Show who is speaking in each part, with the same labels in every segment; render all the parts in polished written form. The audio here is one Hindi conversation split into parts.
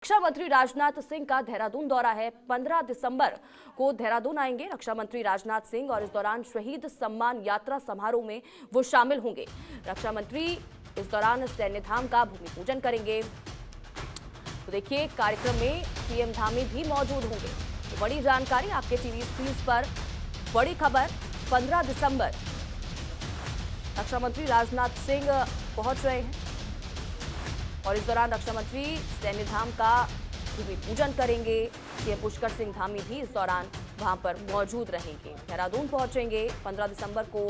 Speaker 1: रक्षा मंत्री राजनाथ सिंह का देहरादून दौरा है। 15 दिसंबर को देहरादून आएंगे रक्षा मंत्री राजनाथ सिंह और इस दौरान शहीद सम्मान यात्रा समारोह में वो शामिल होंगे। रक्षा मंत्री इस दौरान सैन्य धाम का भूमि पूजन करेंगे। तो देखिए, कार्यक्रम में सीएम धामी भी मौजूद होंगे। तो बड़ी जानकारी आपके टीवी स्क्रीन पर। बड़ी खबर, 15 दिसंबर रक्षा मंत्री राजनाथ सिंह पहुंच रहे हैं और इस दौरान रक्षा मंत्री सैन्य धाम का भूमि पूजन करेंगे। सीएम पुष्कर सिंह धामी भी इस दौरान वहां पर मौजूद रहेंगे। देहरादून पहुंचेंगे 15 दिसंबर को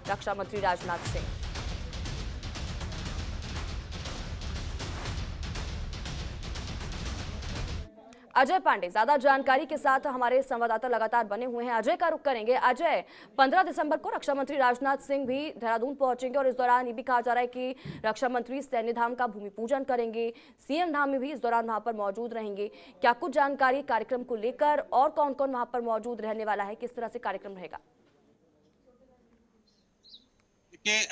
Speaker 1: रक्षा मंत्री राजनाथ सिंह। अजय पांडे ज्यादा जानकारी के साथ हमारे संवाददाता लगातार बने हुए हैं। अजय का रुख करेंगे। अजय, 15 दिसंबर को रक्षा मंत्री राजनाथ सिंह भी देहरादून पहुंचेंगे और इस दौरान ये भी कहा जा रहा है कि रक्षा मंत्री सैन्य धाम का भूमि पूजन करेंगे। सीएम धाम में भी इस दौरान वहां पर मौजूद रहेंगे। क्या कुछ जानकारी कार्यक्रम को लेकर और कौन कौन वहां पर मौजूद रहने वाला है, किस तरह से कार्यक्रम रहेगा?
Speaker 2: देखिए,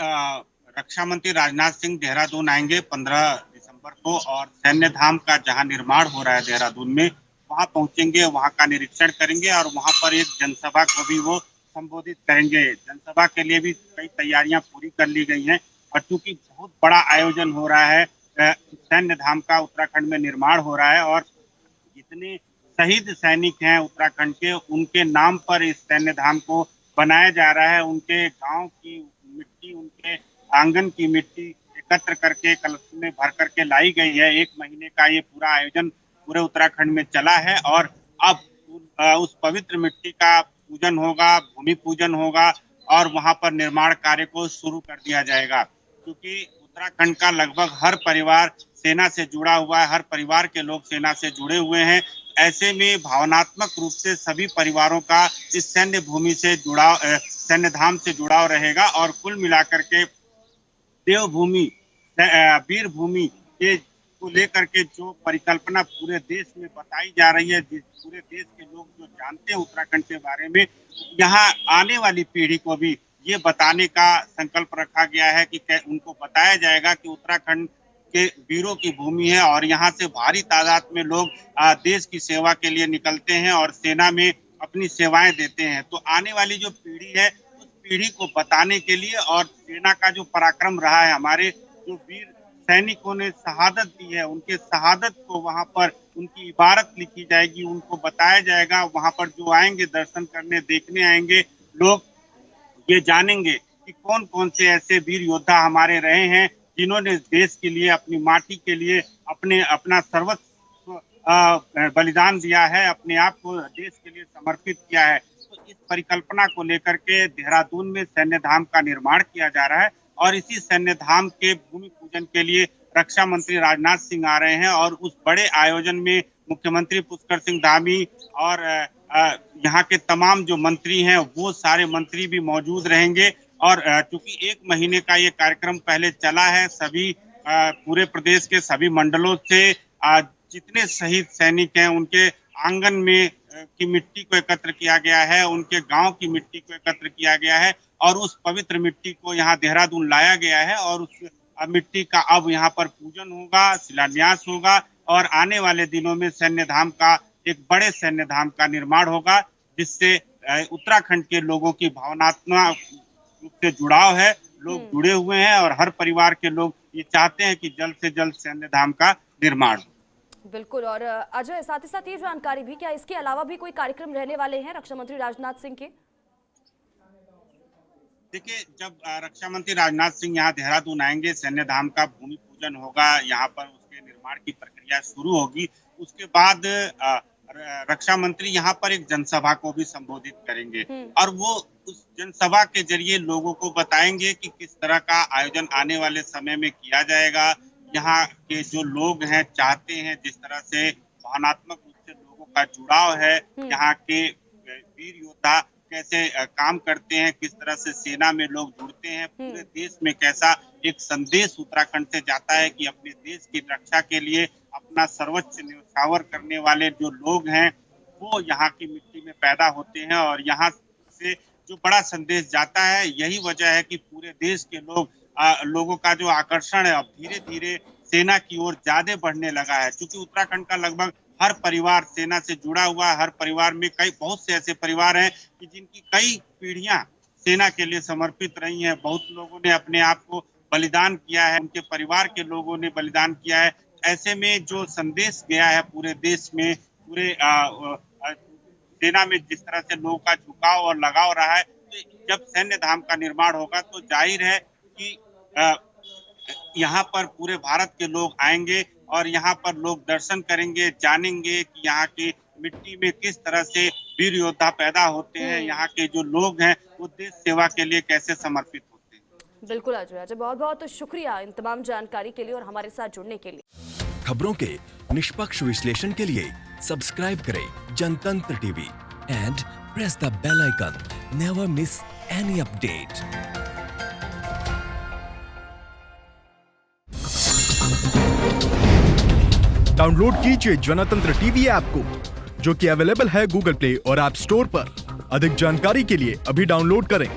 Speaker 2: रक्षा मंत्री राजनाथ सिंह देहरादून आएंगे 15 दिसंबर को और सैन्य धाम का जहां निर्माण हो रहा है देहरादून में, वहां पहुंचेंगे, वहां का निरीक्षण करेंगे और वहां पर एक जनसभा को भी वो संबोधित करेंगे। जनसभा के लिए भी कई तैयारियां पूरी कर ली गई हैं और चूंकि बहुत बड़ा आयोजन हो रहा है, सैन्य धाम का उत्तराखंड में निर्माण हो रहा है और जितने शहीद सैनिक हैं उत्तराखंड के, उनके नाम पर इस सैन्य धाम को बनाया जा रहा है। उनके गांव की मिट्टी, उनके आंगन की मिट्टी एकत्र करके कलश में भर करके लाई गई है। 1 महीने का ये पूरा आयोजन पूरे उत्तराखंड में चला है और अब उस पवित्र मिट्टी का पूजन होगा, भूमि पूजन होगा और वहां पर निर्माण कार्य को शुरू कर दिया जाएगा। क्योंकि उत्तराखंड का लगभग हर परिवार सेना से जुड़ा हुआ है, हर परिवार के लोग सेना से जुड़े हुए हैं। ऐसे में भावनात्मक रूप से सभी परिवारों का इस सैन्य भूमि से जुड़ाव, सैन्य धाम से जुड़ाव रहेगा और कुल मिलाकर के देवभूमि, वीर भूमि के को लेकर के जो परिकल्पना पूरे देश में बताई जा रही है, जिस पूरे देश के लोग जो जानते हैं उत्तराखंड के बारे में, यहाँ आने वाली पीढ़ी को भी ये बताने का संकल्प रखा गया है कि उनको बताया जाएगा कि उत्तराखंड के वीरों की भूमि है और यहाँ से भारी तादाद में लोग देश की सेवा के लिए निकलते हैं और सेना में अपनी सेवाएं देते हैं। तो आने वाली जो पीढ़ी है, उस पीढ़ी को बताने के लिए और सेना का जो पराक्रम रहा है, हमारे जो वीर सैनिकों ने शहादत दी है, उनके शहादत को वहां पर उनकी इबारत लिखी जाएगी, उनको बताया जाएगा। वहां पर जो आएंगे दर्शन करने, देखने आएंगे लोग, ये जानेंगे कि कौन कौन से ऐसे वीर योद्धा हमारे रहे हैं जिन्होंने देश के लिए, अपनी माटी के लिए अपना सर्वस्व बलिदान दिया है, अपने आप को देश के लिए समर्पित किया है। तो इस परिकल्पना को लेकर के देहरादून में सैन्य धाम का निर्माण किया जा रहा है और इसी सैन्य धाम के भूमि पूजन के लिए रक्षा मंत्री राजनाथ सिंह आ रहे हैं और उस बड़े आयोजन में मुख्यमंत्री पुष्कर सिंह धामी और यहाँ के तमाम जो मंत्री हैं वो सारे मंत्री भी मौजूद रहेंगे। और चूंकि 1 महीने का ये कार्यक्रम पहले चला है, सभी पूरे प्रदेश के सभी मंडलों से जितने शहीद सैनिक हैं उनके आंगन में की मिट्टी को एकत्र किया गया है, उनके गांव की मिट्टी को एकत्र किया गया है और उस पवित्र मिट्टी को यहाँ देहरादून लाया गया है और उस मिट्टी का अब यहाँ पर पूजन होगा, शिलान्यास होगा और आने वाले दिनों में सैन्य धाम का, एक बड़े सैन्य धाम का निर्माण होगा, जिससे उत्तराखंड के लोगों की भावनात्मक रूप से जुड़ाव है। लोग जुड़े हुए हैं और हर परिवार के लोग ये चाहते हैं कि जल्द से जल्द सैन्य धाम का निर्माण हो।
Speaker 1: बिल्कुल। और अजय, साथ ही साथ ये जानकारी भी, क्या इसके अलावा भी कोई कार्यक्रम रहने वाले हैं रक्षा मंत्री राजनाथ सिंह के?
Speaker 2: देखिए, जब रक्षा मंत्री राजनाथ सिंह यहाँ देहरादून आएंगे, सैन्य धाम का भूमि पूजन होगा, यहाँ पर उसके निर्माण की प्रक्रिया शुरू होगी। उसके बाद रक्षा मंत्री यहाँ पर एक जनसभा को भी संबोधित करेंगे और वो उस जनसभा के जरिए लोगों को बताएंगे कि किस तरह का आयोजन आने वाले समय में किया जाएगा। यहाँ के जो लोग हैं चाहते हैं, जिस तरह से भावनात्मक रूप से लोगों का जुड़ाव है, यहाँ के वीर योद्धा कैसे काम करते हैं, किस तरह से सेना में लोग जुड़ते हैं, पूरे देश में कैसा एक संदेश उत्तराखंड से जाता है कि अपने देश की रक्षा के लिए अपना सर्वोच्च न्यौछावर करने वाले जो लोग हैं वो यहाँ की मिट्टी में पैदा होते हैं और यहाँ से जो बड़ा संदेश जाता है, यही वजह है कि पूरे देश के लोगों का जो आकर्षण है अब धीरे धीरे सेना की ओर ज्यादा बढ़ने लगा है। क्योंकि उत्तराखंड का लगभग हर परिवार सेना से जुड़ा हुआ है। हर परिवार में बहुत से ऐसे परिवार हैं कि जिनकी कई पीढ़ियां सेना के लिए समर्पित रही हैं। बहुत लोगों ने अपने आप को बलिदान किया है, उनके परिवार के लोगों ने बलिदान किया है। ऐसे में जो संदेश गया है पूरे देश में, पूरे सेना में जिस तरह से लोगों का झुकाव और लगाव रहा है, तो जब सैन्य धाम का निर्माण होगा तो जाहिर है कि यहाँ पर पूरे भारत के लोग आएंगे और यहाँ पर लोग दर्शन करेंगे, जानेंगे कि यहाँ की मिट्टी में किस तरह से वीर योद्धा पैदा होते हैं, यहाँ के जो लोग हैं वो देश सेवा के लिए कैसे समर्पित होते हैं।
Speaker 1: बिल्कुल अजय, बहुत बहुत शुक्रिया इन तमाम जानकारी के लिए और हमारे साथ जुड़ने के लिए।
Speaker 3: खबरों के निष्पक्ष विश्लेषण के लिए सब्सक्राइब करें Jantantra TV and press the bell icon. Never miss any update.
Speaker 4: Download कीजिए जनतंत्र टीवी ऐप को, जो कि अवेलेबल है गूगल प्ले और ऐप स्टोर पर। अधिक जानकारी के लिए अभी डाउनलोड करें।